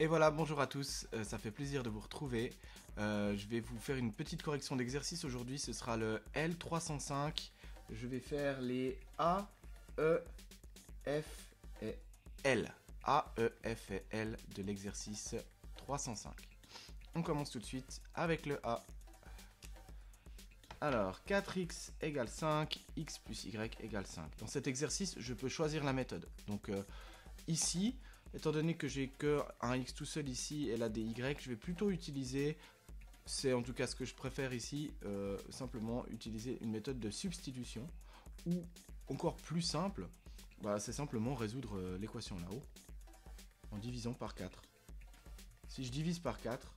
Et voilà, bonjour à tous, ça fait plaisir de vous retrouver. Je vais vous faire une petite correction d'exercice aujourd'hui, ce sera le L305. Je vais faire les A, E, F et L. A, E, F et L de l'exercice 305. On commence tout de suite avec le A. Alors, 4x égale 5, x plus y égale 5. Dans cet exercice, je peux choisir la méthode. Donc ici, étant donné que j'ai que un x tout seul ici et là des y, je vais plutôt utiliser, c'est en tout cas ce que je préfère ici, simplement utiliser une méthode de substitution. Ou encore plus simple, c'est simplement résoudre l'équation là-haut en divisant par 4. Si je divise par 4,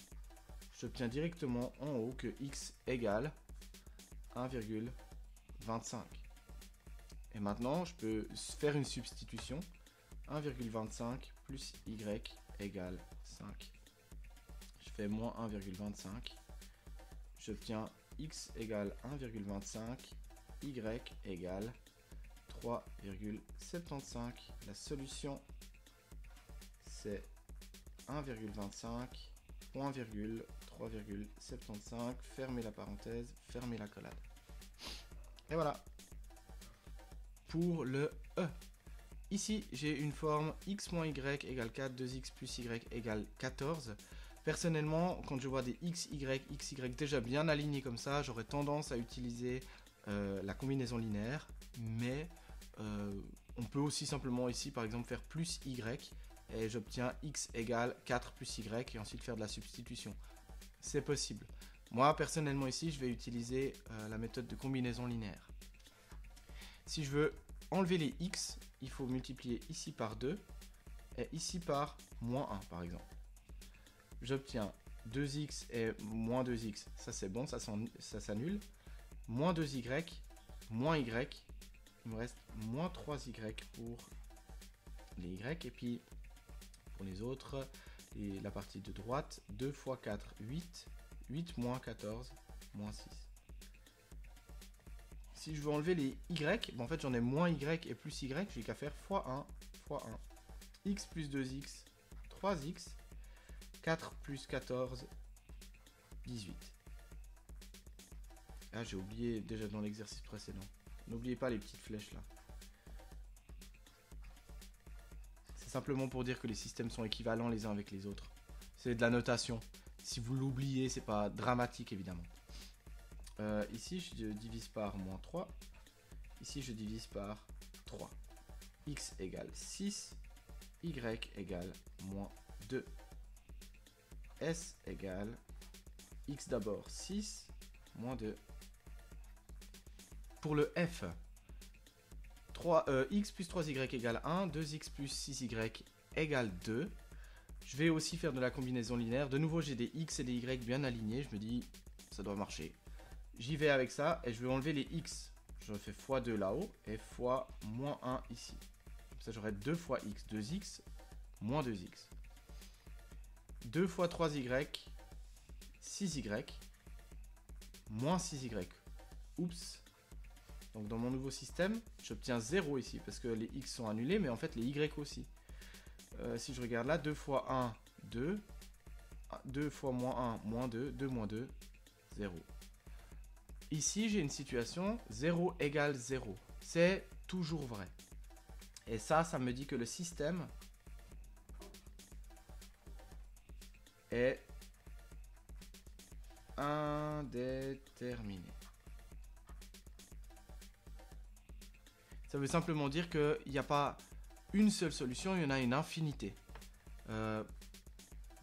j'obtiens directement en haut que x égale 1,25. Et maintenant, je peux faire une substitution. 1,25 plus y égale 5. Je fais moins 1,25. J'obtiens x égale 1,25, y égale 3,75. La solution, c'est 1,25, point virgule, 3,75. Fermez la parenthèse, fermez la collade. Et voilà. Pour le E. Ici, j'ai une forme x moins y égale 4, 2x plus y égale 14. Personnellement, quand je vois des xy déjà bien alignés comme ça, j'aurais tendance à utiliser la combinaison linéaire. Mais on peut aussi simplement ici, par exemple, faire plus y et j'obtiens x égale 4 plus y et ensuite faire de la substitution. C'est possible. Moi, personnellement, ici, je vais utiliser la méthode de combinaison linéaire. Si je veux enlever les x, il faut multiplier ici par 2 et ici par moins 1 par exemple. J'obtiens 2x et moins 2x, ça c'est bon, ça s'annule. Moins 2y, moins y, il me reste moins 3y pour les y. Et puis pour les autres, la partie de droite, 2 fois 4, 8, 8 moins 14, moins 6. Si je veux enlever les y, en fait j'en ai moins y et plus y, j'ai qu'à faire x1, fois 1. X plus 2x, 3x, 4 plus 14, 18. Ah, j'ai oublié déjà dans l'exercice précédent. N'oubliez pas les petites flèches là. C'est simplement pour dire que les systèmes sont équivalents les uns avec les autres. C'est de la notation. Si vous l'oubliez, c'est pas dramatique évidemment. Ici, je divise par moins 3. Ici, je divise par 3. X égale 6. Y égale moins 2. S égale X d'abord 6, moins 2. Pour le F, X plus 3Y égale 1. 2X plus 6Y égale 2. Je vais aussi faire de la combinaison linéaire. De nouveau, j'ai des X et des Y bien alignés. Je me dis, ça doit marcher. J'y vais avec ça et je vais enlever les x. Je fais x2 là-haut et fois moins 1 ici. Comme ça, j'aurai 2 fois x, 2x, moins 2x. 2 fois 3y, 6y, moins 6y. Oups. Donc dans mon nouveau système, j'obtiens 0 ici parce que les x sont annulés, mais en fait les y aussi. Si je regarde là, 2 fois 1, 2. 2 fois moins 1, moins 2. 2 moins 2, 0. Ici, j'ai une situation 0 égale 0. C'est toujours vrai. Et ça me dit que le système est indéterminé. Ça veut simplement dire qu'il n'y a pas une seule solution, il y en a une infinité.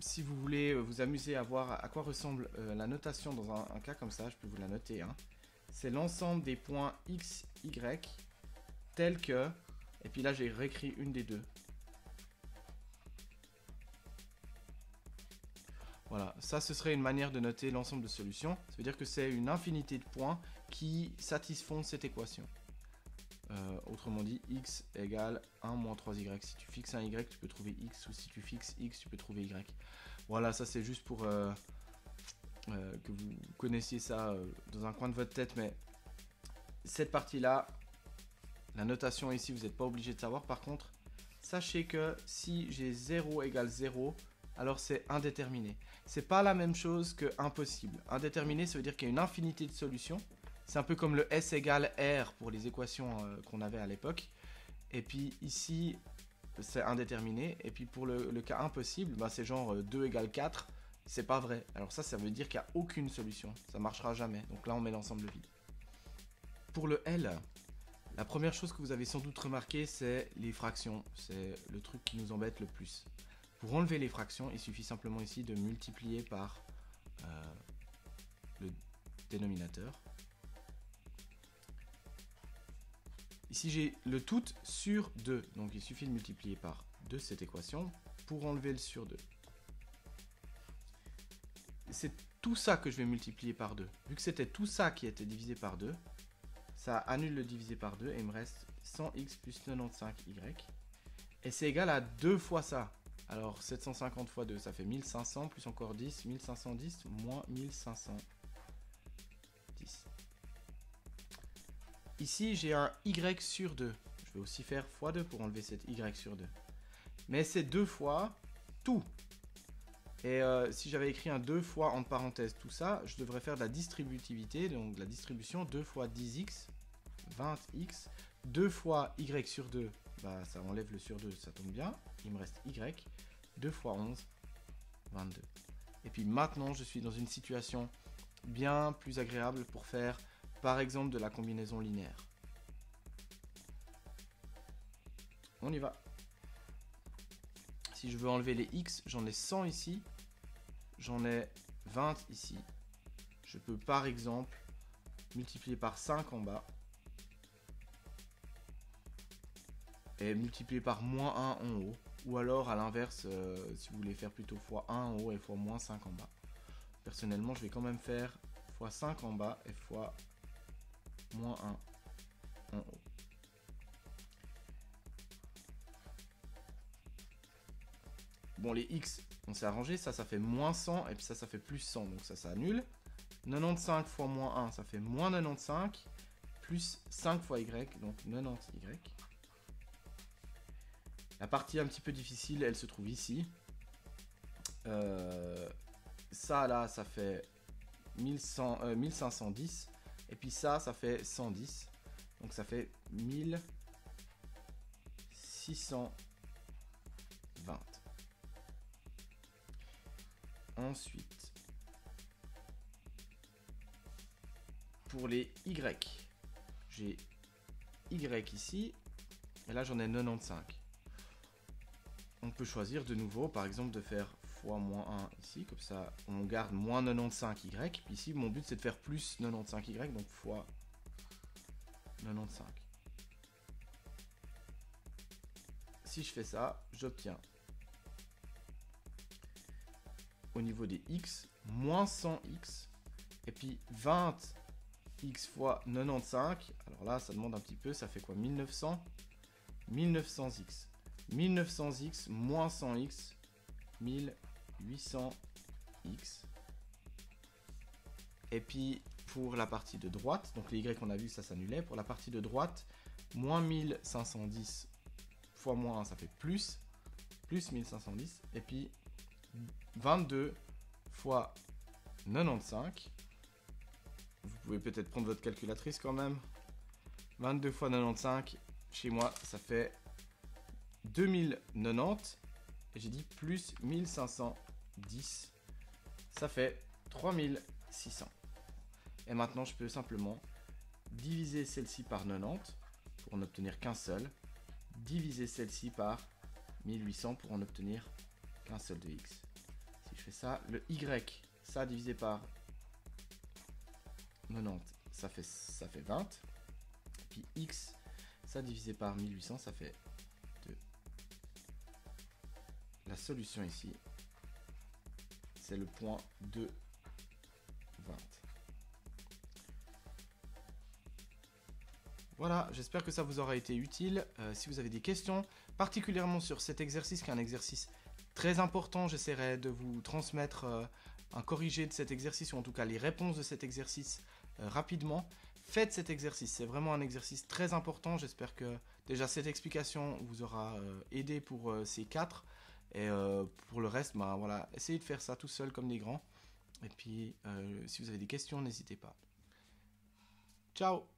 Si vous voulez vous amuser à voir à quoi ressemble la notation dans un cas comme ça, je peux vous la noter. C'est l'ensemble des points x, y, tels que... Et puis là, j'ai réécrit une des deux. Voilà, ça ce serait une manière de noter l'ensemble de solutions. Ça veut dire que c'est une infinité de points qui satisfont cette équation. Autrement dit, x égale 1 moins 3y. Si tu fixes un y, tu peux trouver x, ou si tu fixes x, tu peux trouver y. Voilà, ça c'est juste pour que vous connaissiez ça dans un coin de votre tête, mais cette partie-là, la notation ici, vous n'êtes pas obligé de savoir. Par contre, sachez que si j'ai 0 égale 0, alors c'est indéterminé. C'est pas la même chose que impossible. Indéterminé, ça veut dire qu'il y a une infinité de solutions. C'est un peu comme le S égale R pour les équations qu'on avait à l'époque. Et puis ici, c'est indéterminé. Et puis pour le cas impossible, bah, c'est genre 2 égale 4. C'est pas vrai. Alors ça veut dire qu'il n'y a aucune solution. Ça marchera jamais. Donc là, on met l'ensemble vide. Pour le L, la première chose que vous avez sans doute remarqué, c'est les fractions. C'est le truc qui nous embête le plus. Pour enlever les fractions, il suffit simplement ici de multiplier par le dénominateur. Ici, j'ai le tout sur 2. Donc, il suffit de multiplier par 2 cette équation pour enlever le sur 2. C'est tout ça que je vais multiplier par 2. Vu que c'était tout ça qui était divisé par 2, ça annule le divisé par 2 et il me reste 100x plus 95y. Et c'est égal à 2 fois ça. Alors 750 fois 2, ça fait 1500, plus encore 10, 1510, moins 1510. Ici, j'ai un y sur 2. Je vais aussi faire fois 2 pour enlever cette y sur 2. Mais c'est 2 fois tout. Et si j'avais écrit un 2 fois entre parenthèses tout ça, je devrais faire de la distributivité, donc de la distribution 2 fois 10x, 20x, 2 fois y sur 2, bah, ça enlève le sur 2, ça tombe bien. Il me reste y, 2 fois 11, 22. Et puis maintenant, je suis dans une situation bien plus agréable pour faire, par exemple, de la combinaison linéaire. On y va. Si je veux enlever les x, j'en ai 100 ici, j'en ai 20 ici. Je peux par exemple multiplier par 5 en bas et multiplier par moins 1 en haut. Ou alors à l'inverse, si vous voulez faire plutôt fois 1 en haut et fois moins 5 en bas. Personnellement, je vais quand même faire fois 5 en bas et fois moins 1 en haut. Bon, les x, on s'est arrangé, ça fait moins 100, et puis ça fait plus 100, donc ça annule. 95 fois moins 1, ça fait moins 95, plus 5 fois y, donc 90y. La partie un petit peu difficile, elle se trouve ici. Ça, là, ça fait 1510, et puis ça fait 110, donc ça fait 1620. Ensuite, pour les y, j'ai y ici, et là j'en ai 95. On peut choisir de nouveau, par exemple, de faire fois moins 1 ici, comme ça on garde moins 95y, puis ici mon but c'est de faire plus 95y, donc fois 95. Si je fais ça, j'obtiens au niveau des x, moins 100x, et puis 20x fois 95, alors là ça demande un petit peu, ça fait quoi, 1900, 1900x, 1900x moins 100x, 1800x, et puis pour la partie de droite, donc les y qu'on a vu ça s'annulait, pour la partie de droite, moins 1510 fois moins 1 ça fait plus 1510, et puis 22 fois 95. Vous pouvez peut-être prendre votre calculatrice quand même. 22 fois 95, chez moi, ça fait 2090. Et j'ai dit plus 1510. Ça fait 3600. Et maintenant, je peux simplement diviser celle-ci par 90 pour en obtenir qu'un seul. Diviser celle-ci par 1800 pour en obtenir qu'un seul de x. Si je fais ça, le y, ça divisé par 90, ça fait 20. Puis x, ça divisé par 1800, ça fait 2. La solution ici, c'est le point 2, 20. Voilà, j'espère que ça vous aura été utile. Si vous avez des questions, particulièrement sur cet exercice, qui est un exercice très important, j'essaierai de vous transmettre un corrigé de cet exercice, ou en tout cas les réponses de cet exercice rapidement. Faites cet exercice, c'est vraiment un exercice très important. J'espère que déjà cette explication vous aura aidé pour ces 4. Et pour le reste, bah, voilà, essayez de faire ça tout seul comme des grands. Et puis, si vous avez des questions, n'hésitez pas. Ciao!